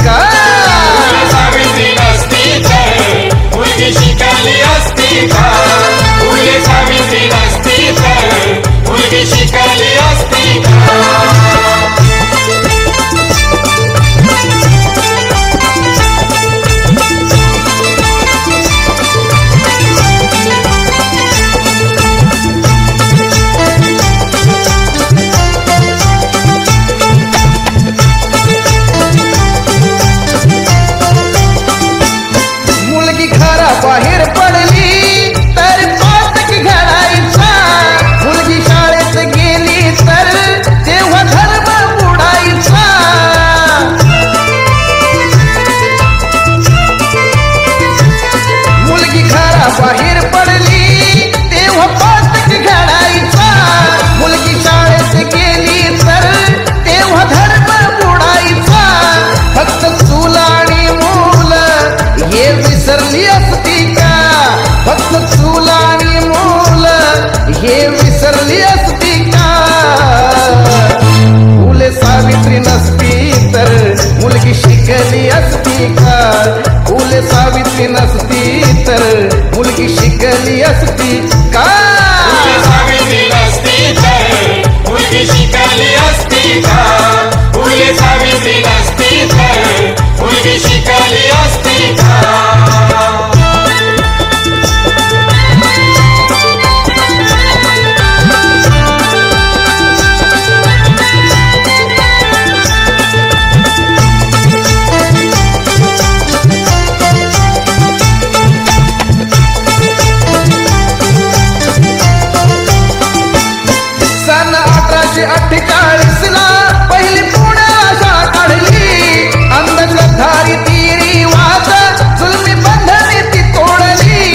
का? सावित्री नसती तर मुलगी शिकली असती का? फुले सावित्री नसती तर मुलगी शिकली असती का? बाहेर पडली तर पातक घडायचा, मुलगी शाळेत गेली तर तेव्हा धर्म बुडायचा. मुलगी घराबाहेर पडली तेव्हा पातक घडायचा, मुलगी शाळेत गेली तर तेव्हा धर्म बुडायचा. फक्त चूल आणि मूल हे विसरली असती का? फक्त चूल आणि मूल हे विसरली असती का? फुले सावित्री नसती तर मुलगी शिकली असती का? फुले सावित्री नसती तर मुलगी शिकली असती का? फुले सावित्री नसती तर मुलगी शिकली असती का? फुले सावित्री नसती तर मुलगी शिकली असती का? सन 1848 ला पहिली पुण्याला शाळा काढली, अंधश्रद्धारी ती रिवाज जुलमी बंधने ती तोडली.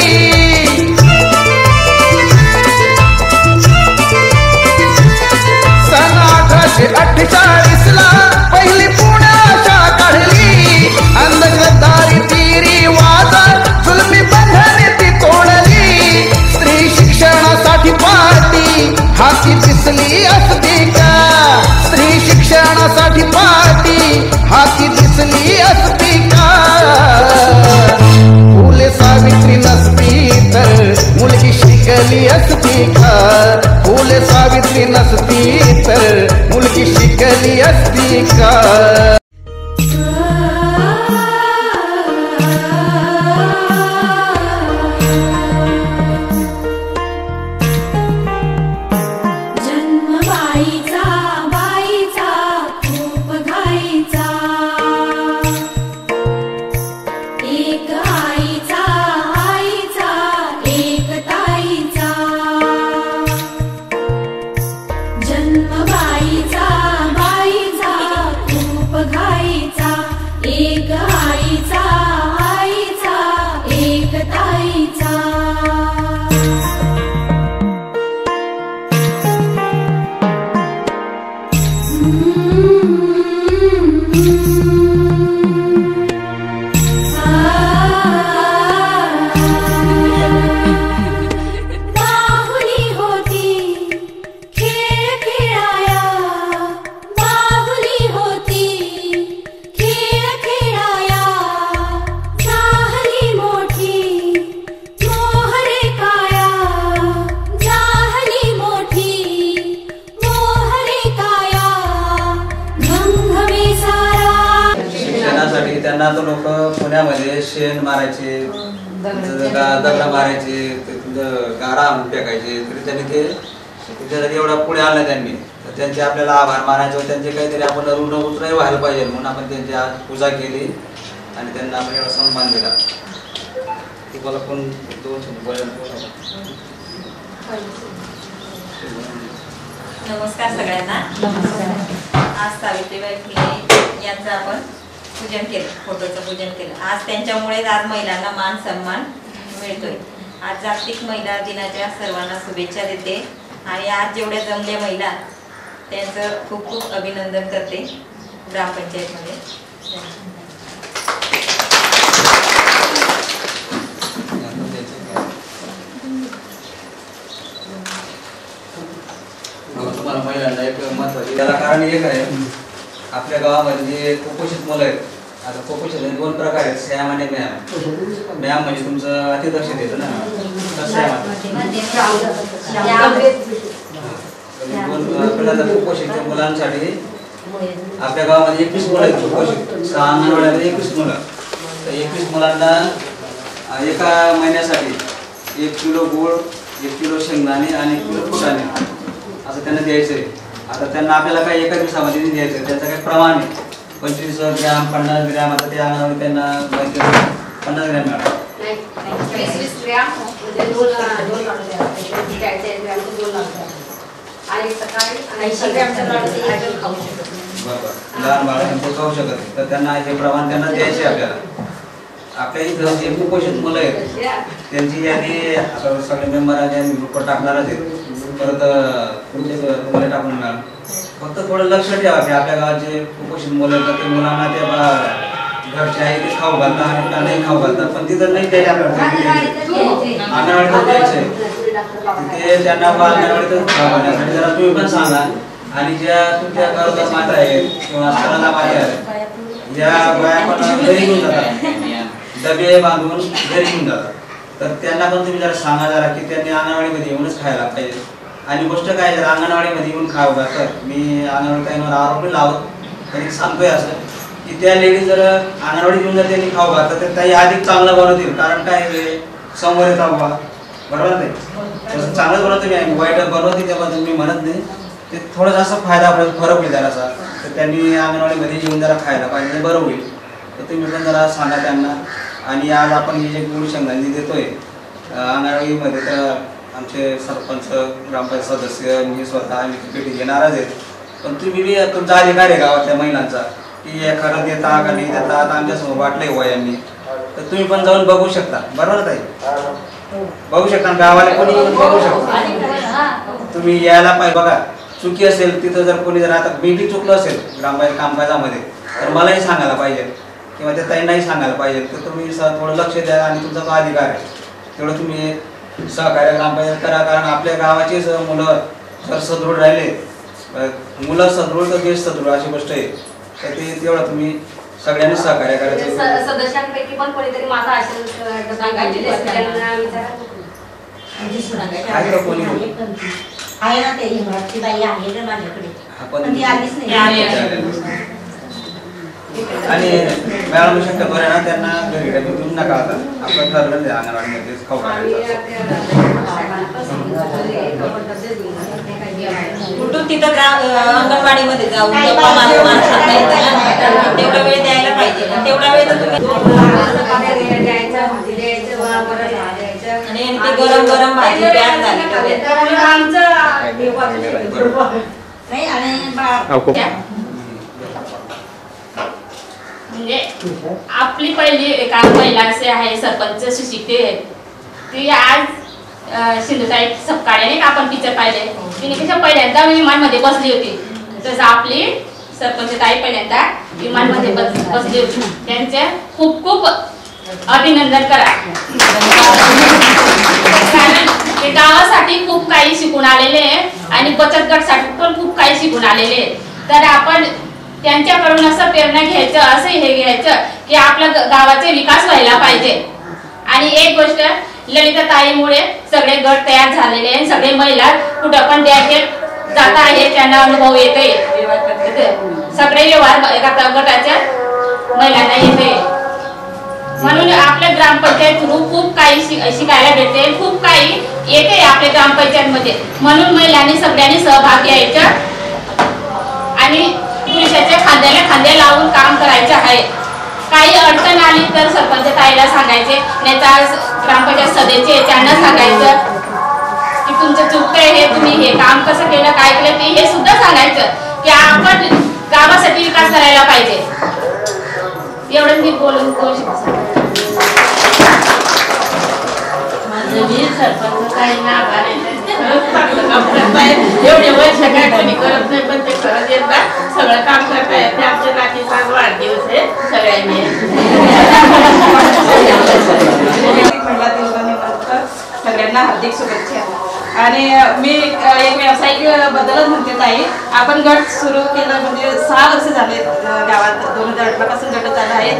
सन 1848 ला पहिली पुण्याला शाळा काढली, अंधश्रद्धारी ती रिवाज जुलमी बंधने ती तोडली. स्त्री शिक्षणासाठी पाठी हाती दिसली असती का? स्त्री शिक्षणासाठी पाठी हाती दिसली असती का? फुले सावित्री नसती तर मुलगी शिकली असती का? फुले सावित्री नसती तर मुलगी शिकली असती का? त्यांना तो लोक पुण्यामध्ये शेण मारायचे, दगडा मारायचे, गारा आणून फेकायचे, तरी त्यांनी ते त्याच्यासाठी एवढा पुढे आणला त्यांनी. तर त्यांचे आपल्याला आभार मानायचे, त्यांचे काहीतरी आपण ऋण उतरही व्हायला पाहिजे म्हणून आपण त्यांची आज पूजा केली आणि त्यांना आपण एवढा सन्मान दिला. तुम्हाला कोण नमस्कार सगळ्यांना. आज सावित्रीबाई फुले यांचं आपण पूजन केलं, फोटोचं पूजन केलं. आज त्यांच्यामुळे आज महिलांना मान सन्मान मिळतोय. आज जागतिक महिला दिनाच्या सर्वांना शुभेच्छा देते आणि आज जेवढ्या जमल्या महिला त्यांचं खूप खूप अभिनंदन करते ग्रामपंचायतमध्ये. तुम्हाला महिलांना एक महत्त्वाचं त्याला कारण एक आहे, आपल्या गावामध्ये जे कुपोषित मुलं आहेत आता कुपोषणाचे 2 प्रकार आहेत, सॅम आणि मॅम. मॅम म्हणजे तुमचं अतिदक्षता येतं ना, तर सॅम कुपोषित मुलांसाठी आपल्या गावामध्ये 21 मुलं आहेत कुपोषित. 6 अंगणवाड्यामध्ये 21 मुलं. तर 21 मुलांना एका महिन्यासाठी 1 किलो गूळ, 1 किलो शेंगदाणे आणि 1 किलो फुटाणे असं त्यांना द्यायचं आहे. आता त्यांना आपल्याला काही एका दिवसामध्ये नाही द्यायचं आहे, त्याचं काही प्रमाण आहे. 25 ग्रॅम, 50 ग्रॅम. आता ते अंगणवाडी त्यांना 50 ग्रॅम मिळालं. 20 ग्रॅम म्हणजे 2 आणि सकाळी 80 ग्रॅमचा लाडू खाऊ शकत नाही. बरोबर, लहान बाळांना ते खाऊ शकत नाही, तर त्यांना हे प्रमाण त्यांना द्यायचे आपल्याला. आपल्या इथं जे कुपोषित मुलं आहेत त्यांची यादी आता सगळे मेंबरांनी आम्ही ग्रुपवर टाकणारच आहेत. परत तुम्हाला टाकून मिळाल. फक्त थोडं लक्ष ठेवा की आपल्या गावात जे कुपोषित मुलं आहेत ते मुलांना ते घरचे आहे ते खाऊ घालतात आणि त्यांना नाही खाऊ घालतात, पण तिथं नाही द्यायचे आपल्याला. अंगणवाडीतच द्यायचं आहे, तिथे त्यांना अंगणवाडीतच खाऊ घालण्यासाठी जरा तुम्ही पण सांगा. आणि ज्या तुमच्या गरोदर माता आहेत किंवा स्तनदा माता आहेत या बाया पण घरी घेऊन जातात, डबे बांधून घरी घेऊन जातात. तर त्यांना पण तुम्ही जरा सांगा जरा की त्यांनी अंगणवाडीमध्ये येऊनच खायला पाहिजे. आणि गोष्ट काय, जर अंगणवाडीमध्ये येऊन खाऊ घालतात, मी अंगणवाडी ताईंवर आरोप नाही लावत, तरी सांगतोय असं की त्या लेडीज जर अंगणवाडीत येऊन जर त्यांनी खाऊ घालतात तर ताई अधिक चांगलं बनवतील. कारण काय समोर येत बा, बरोबर नाही, तसं चांगलं बनवतो मी, वाईट बनवते त्याबद्दल मी म्हणत नाही. ते थोडं जास्त फायदा फरक होईल जरासा, तर त्यांनी अंगणवाडीमध्ये येऊन जरा खायला पाहिजे, बरं होईल. तर तुम्ही पण जरा सांगा त्यांना. आणि आज आपण हे जे गुळ शेंगदाणे देतोय अंगणवाडीमध्ये, तर आमचे सरपंच, ग्रामपंचायत सदस्य, मी स्वतः आम्ही भेटी घेणारच आहेत. पण तुम्ही बी तुमचा अधिकार आहे गावातल्या महिलांचा की एखादं देता का नाही देता. आता आमच्यासमोर वाटलंय वयांनी, तर तुम्ही पण जाऊन बघू शकता, बरोबर ताई? बघू शकता, गावाला कोणी येऊन बघू शकता. तुम्ही यायला पाहिजे. बघा, चुकी असेल तिथं, जर कोणी जर आता मी बी चुकलं असेल ग्रामपंचायत कामकाजामध्ये, तर मलाही सांगायला पाहिजे किंवा त्या ताईंनाही सांगायला पाहिजे. तर तुम्ही थोडं लक्ष द्या आणि तुमचा तो अधिकार आहे तेवढं तुम्ही सहकार्य ग्रामपंचायत करा. कारण आपल्या गावाचेच मुलं जर सदृढ राहिले, मुलं सदृढ तर देश सदृढ अशी गोष्ट आहे. तर ते तेवढं तुम्ही सगळ्यांनी सहकार्य करायचं. सदस्यांपैकी पण कोणीतरी माझा असेल सांगायचे आहे का कोणी? आहे ना, ते हिमराजची बाई आहे ना माझ्याकडे, पण ती आलीच नाही. आणि मॅडम शक्यतो आहे ना त्यांना घरी डबे देऊन नका. आता आपण ठरलं नाही अंगणवाडीमध्येच खाऊ घालायचं. कुठून तिथं अंगणवाडीमध्ये जाऊन तेवढा वेळ द्यायला पाहिजे. तेवढा वेळ तर आणि ते गरम गरम भाजी तयार झाली नाही. आणि म्हणजे आपली पहिली एका महिला असे आहे सरपंच सुशिक्षित आहे, ती आज सिंधुताई सपकाळे नाही का, आपण पिक्चर पाहिले, तिने कशा पहिल्यांदा विमानमध्ये बसली होती, तसं आपली सरपंच ताई पहिल्यांदा विमानमध्ये बसली होती. त्यांचे खूप खूप अभिनंदन करा. कारण ते गावासाठी खूप काही शिकून आलेले आहे आणि बचत गटासाठी पण खूप काही शिकून आलेले आहे. तर आपण त्यांच्याकडून असं प्रेरणा घ्यायचं, असं हे घ्यायचं की आपल्या गावाचा विकास व्हायला पाहिजे. आणि एक गोष्ट, ललिता ताईमुळे सगळे गट तयार झालेले आहे, सगळे महिला कुठं पण जात आहे, त्यांना अनुभव येतोय, सगळे व्यवहार एका गटाच्या महिलांना येतोय. म्हणून आपल्या ग्रामपंचायत थ्रू खूप काही शिकायला भेटते, खूप काही येते आपल्या ग्रामपंचायत मध्ये. म्हणून महिलांनी सगळ्यांनी सहभाग घ्यायचा आणि पुरुषाच्या खांद्याला खांदे लावून काम करायचे आहे. काही अडचण आली तर सरपंच ताईला सांगायचे, नाहीतर ग्रामपंचायत सदस्य त्यांना सांगायचं की तुमचं चुकतंय, हे तुम्ही हे काम कसं केलं, काय केलं ते हे सुद्धा सांगायचं की आपण गावासाठी विकास करायला पाहिजे. एवढं मी बोलून सरपंच ताईंना आभार आहे. एवढे वर्ष काय कोणी करत नाही, पण ते करत येतात, सगळं काम करताय. ते आमच्या नातीचा वाढदिवस आहे सगळ्यांनी. महिला दिनानिमित्त सगळ्यांना हार्दिक शुभेच्छा. आणि मी एक व्यावसायिक बद्दलच म्हणते ताई, आपण गट सुरू केलं म्हणजे 6 वर्ष झाले गावात, 2018 पासून गट चालू आहेत.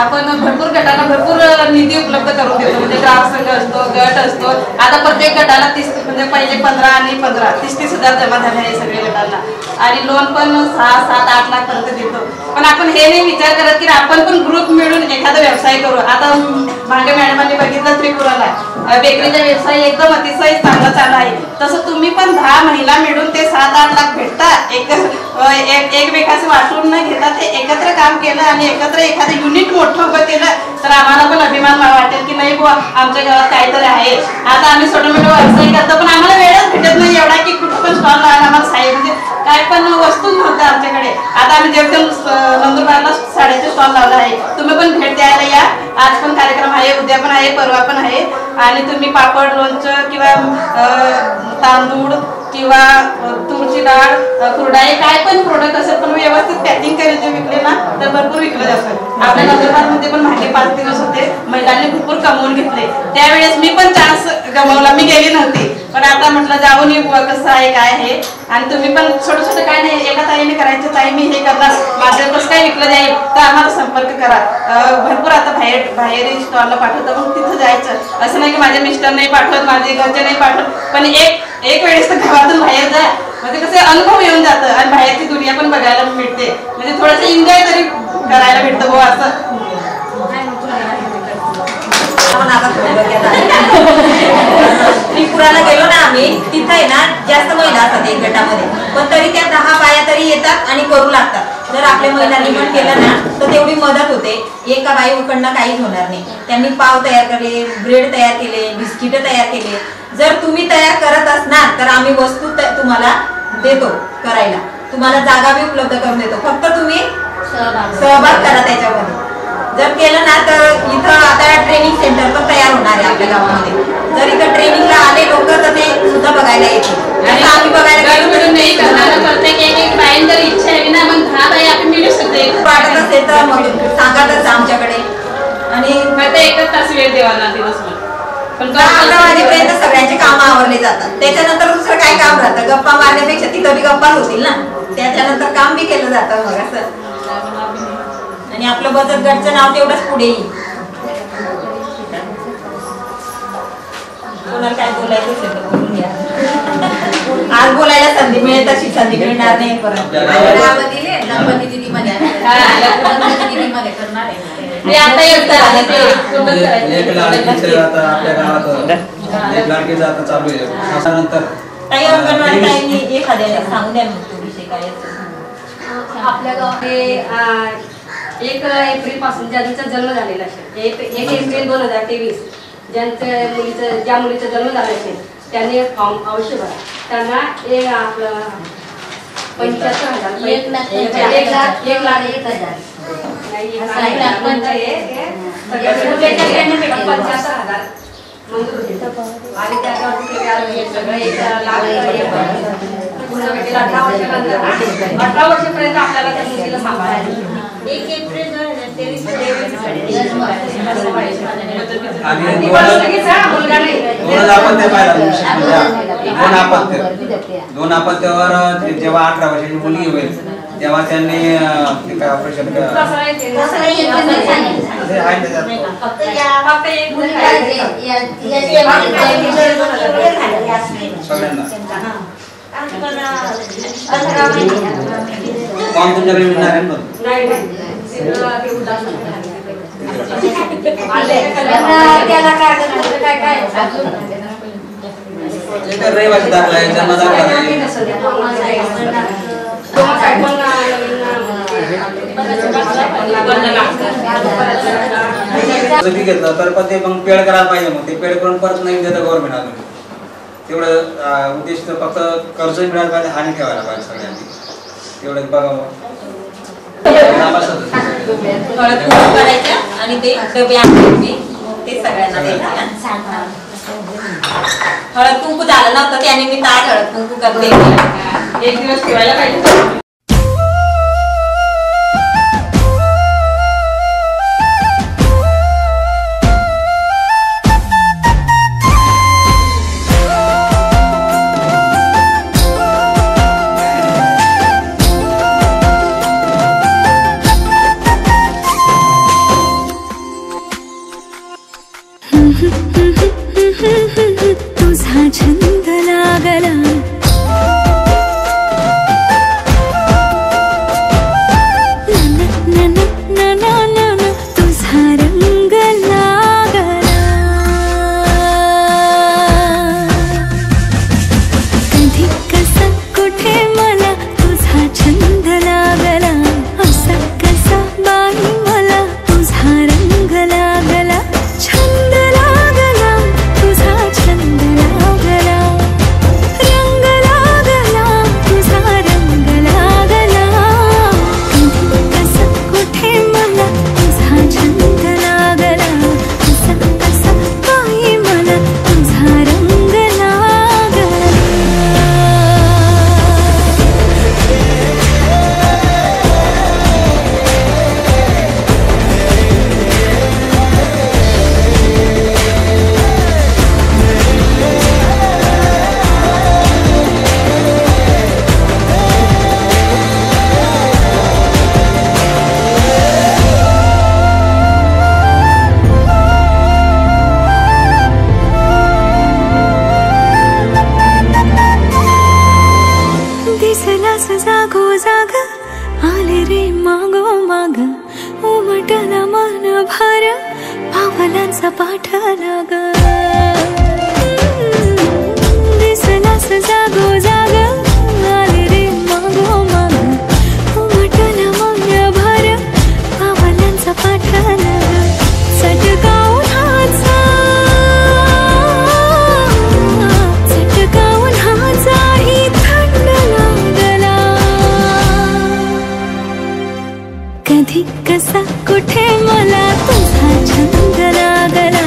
आपण भरपूर गटांना भरपूर निधी उपलब्ध करून देतो, म्हणजे ग्रामसंघ असतो, गट असतो. आता प्रत्येक गटाला 30 म्हणजे पहिले 15 आणि 15 30 हजार जमा झाले आहे सगळ्या गटांना, आणि लोन पण 6, 7, 8 लाख पर्यंत देतो. पण आपण हे नाही विचार करत की आपण पण ग्रुप मिळून एखादा व्यवसाय करू. आता मागे मॅडमांनी बघितलं त्रिपुराला बेकरीचा व्यवसाय एकदम अतिशय चांगला चालू आहे. तसं तुम्ही पण 10 महिला मिळून ते 7-8 लाख भेटता, एकमेकांचं वाटून न घेता ते एकत्र काम केलं आणि एकत्र एखादं युनिट मोठं उभं केलं तर आम्हाला पण अभिमान वाटेल की नाही बुवा आमच्या गावात काहीतरी आहे. आता आम्ही छोटे मोठे व्यवसाय करतो पण आम्हाला वेळच भेटत नाही एवढा की कुठं पण स्टॉल लावायला आम्हाला साहेब म्हणजे काय पण वस्तू नव्हतं आमच्याकडे. आता आम्ही जेवढे नंदुरबारला साड्याचे स्टॉल लावला आहे, तुम्ही पण भेट द्यायला या. आज पण कार्यक्रम आहे, उद्या पण आहे, परवा पण आहे. आणि तुम्ही पापड, लोणचं किंवा तांदूळ किंवा तुरची डाळ, कुरडाई काय पण प्रोडक्ट असेल पण व्यवस्थित पॅकिंग करायचे विकले ना तर भरपूर विकलं जातं. आपल्या नंदुरबारमध्ये पण मागे 5 दिवस होते, महिलांनी भरपूर कमवून घेतले. त्यावेळेस मी पण चान्स गमावला, मी गेली नव्हती. पण आता म्हटलं जाऊन येऊ कसं आहे काय आहे. आणि तुम्ही पण छोटं छोटं काय नाही, एका ताईने करायचं, ताई मी हे करणार, माझं कसं काय विकलं जाईल तर आम्हाला संपर्क करा. भरपूर आता बाहेर स्टॉलला पाठवतं, मग तिथं जायचं. असं नाही की माझे मिस्टर नाही पाठवत, माझे घरचे नाही पाठवत, पण एक वेळेस तर गावातून बाहेर जा, म्हणजे कसे अनुभव येऊन जातं आणि बाहेरची दुनिया पण बघायला मिळते, म्हणजे थोडंसं एन्जॉय तरी करायला भेटतं बुवा असं. त्रिपुराला गेलो ना आम्ही, तिथं आहे ना जास्त महिला असतात एक गटामध्ये, पण तरी त्या 10 बाया तरी येतात आणि करू लागतात. जर आपल्या महिलांनी पण केलं ना तर तेवढी मदत होते. एका बाईकडनं काहीच होणार नाही. त्यांनी पाव तयार केले, ब्रेड तयार केले, बिस्किट तयार केले. जर तुम्ही तयार करत असणार तर आम्ही वस्तू तुम्हाला देतो करायला, तुम्हाला जागा बी उपलब्ध करून देतो. फक्त तुम्ही सहभाग करा त्याच्यामध्ये. जर केलं ना तर इथं आता ट्रेनिंग सेंटर पण तयार होणार आहे आपल्या गावामध्ये. जर इथं ट्रेनिंगला आले लोक तर ते सुद्धा बघायला येतील. आम्ही बघायला नाही करणार, प्रत्येक एक बाईन जर इच्छा आहे ना मग 10 बाई आपण मिळू शकते. वाटत असेल तर मग सांगातच आमच्याकडे. आणि एकच तास वेळ द्यावा दिवसभर, पण 11 वाजेपर्यंत सगळ्यांचे काम आवरले जातात. त्याच्यानंतर दुसरं काय काम राहतं, गप्पा मारण्यापेक्षा तिथं बी गप्पा होतील ना, त्याच्यानंतर काम बी केलं जातं मग असं. आणि आपलं बचत गटचं नाव तेवढंच पुढे येईल. कोणाला काय बोलायचं असेल तर बोलून घ्या. आज बोलायला संधी मिळेल तशी संधी मिळणार नाही परत. गणपती दिदीमध्ये करणार आहे. आपल्या गावात एक लाडकीचं आता चालू आहे. नंतर काही अंगणवाडी ताईंनी एखाद्याला सांगू द्या मग तो विषय काय आपल्या गावात 1 एप्रिल पासून ज्यांचा जन्म झालेला असेल, 1 एप्रिल 2023 ज्या मुलीचा जन्म झाला असेल त्यांनी फॉर्म अवश्य भरा. त्यांना आपलं 75,000 1 लाख 1,00,000 75,000 मंजूर होतील. आणि त्याच्यावरती सगळं 18 वर्षापर्यंत आपल्याला त्या मुलीला सांभाळायला. 1 एप्रिल 2023 दोन अपत्यावर जेव्हा 18 वर्षाची मुलगी होईल तेव्हा त्यांनी काय ऑपरेशन फॉर्म तुमच्याकडे मिळणार आहे रहिवासी दाखला आहे, जन्म दाखला आहे. घेतलं तर पण ते मग पेड करायला पाहिजे. मग ते पेड करून परत नाही देतं गव्हर्नमेंट अजून. तेवढं उद्देश फक्त कर्ज मिळायला पाहिजे, हानी ठेवायला पाहिजे सगळ्यांनी. तेवढं बघावं. करायचं आणि ते डबे आणले ते सगळ्यांना द्यायचे. हळद कुंकू झालं नव्हतं त्यानिमित्त आज हळद कुंकू करते. 1 दिवस ठेवायला पाहिजे. छंद लागला तुझा रंग लागला कधी कसा कुठे मला तुझा छंद लागला असा कसा बाई मला तुझा रंग लागला छंद लागला तुझा छंद लागला रंग लागला तुझा रंग लागला कधी कसा कुठे मला तुझा छंद लागला असा कसा बाई मला तुझा रंग लागला दिसलास जागो जाग आले रे मागो माग उमटला मन भर पावलांचा पाठला ग दिसलास जागो जाग आले रे मागो माग उमटला मन भर पावलांचा पाठला ग सटकावून हाचा सटकावून हाचाही थंड लागला कधी कसा कुठे मला तुझा छंद लागला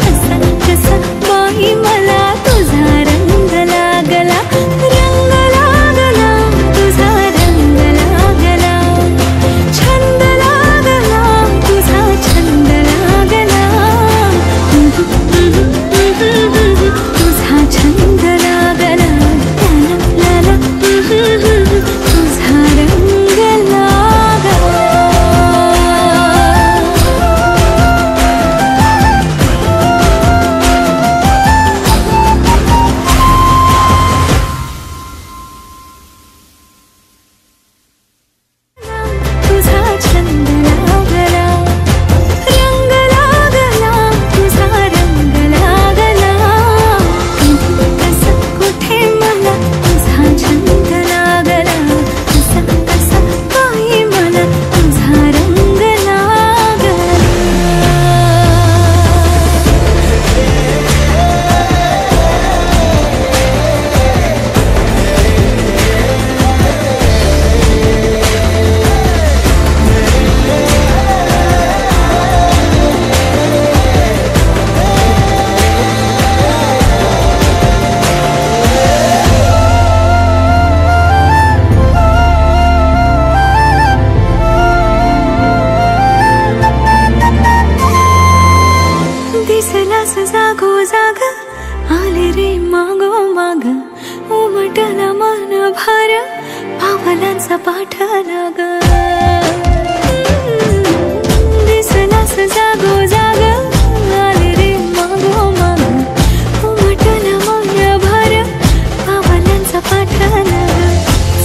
असा कसा बाई मला तुझा रंग लागला रंग लागला तुझा रंग लागला छंद लागला तुझा छंद लागला तुझा छंद लागला ला ला तुझा रंग लागला तुझा छंद लागला रंग लागला तुझा रंग लागला कधी कसा कुठे मला तुझा छंद लागला असा कसा बाई मला तुझा रंग लागला दिसलास जागो जाग आले रे मागो माग उमटला मन भर पावलांचा पाठला ग दिसलास जागो जाग आले रे मागो माग उमटला मन भर पावलांचा पाठला ग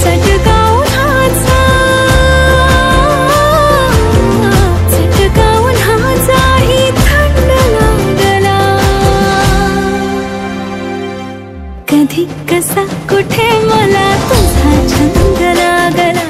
सटकावून हाचा सटकावून हाचाही थंड लागला कधी कसा कुठे मला तुझा छंद लागला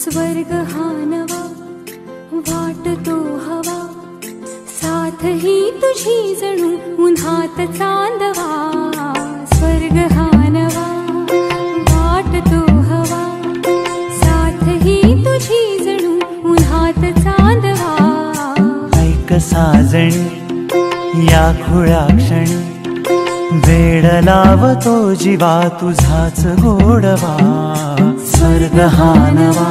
स्वर्ग हा नवा वाटतो हवा साथ ही तुझी जणू उन्हात चांदवा स्वर्ग हा नवा वाटतो साजणी या खुळ्या क्षणी वेड लावतो जीवा तुझाच गोडवा स्वर्ग हा नवा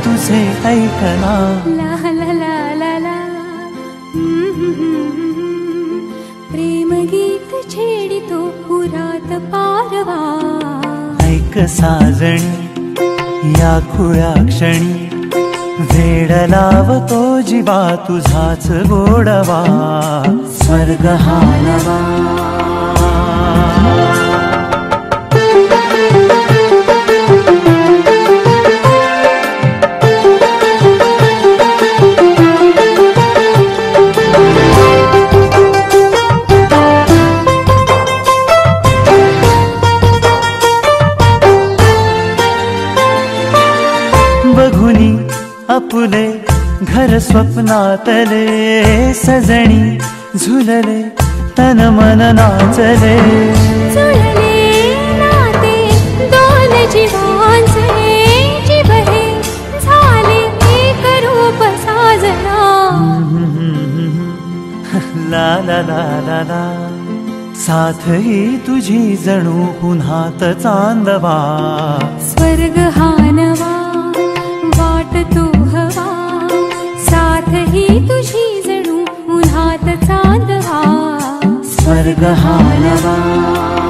तुझे ऐकना ला ला ला ला ला प्रेम गीत छेडितो पुरात पारवा ऐक साजणी या खुळ्या क्षणी वेड लावतो जीवा तुझाच गोडवा स्वर्ग हा नवा बघुनी आपुले घर स्वप्नातले सजणी झुलले तन मन नाचले जुळले नाते दोन जीवांचे जीव हे झाले एक रूप साजना ला ला ला ला ला साथ ही तुझी जणू पुन्हात चांदवा स्वर्ग हा नवा वाट तू हवा साथ ही तुझी जणू उन्हात चांदवा स्वर्ग हा नवा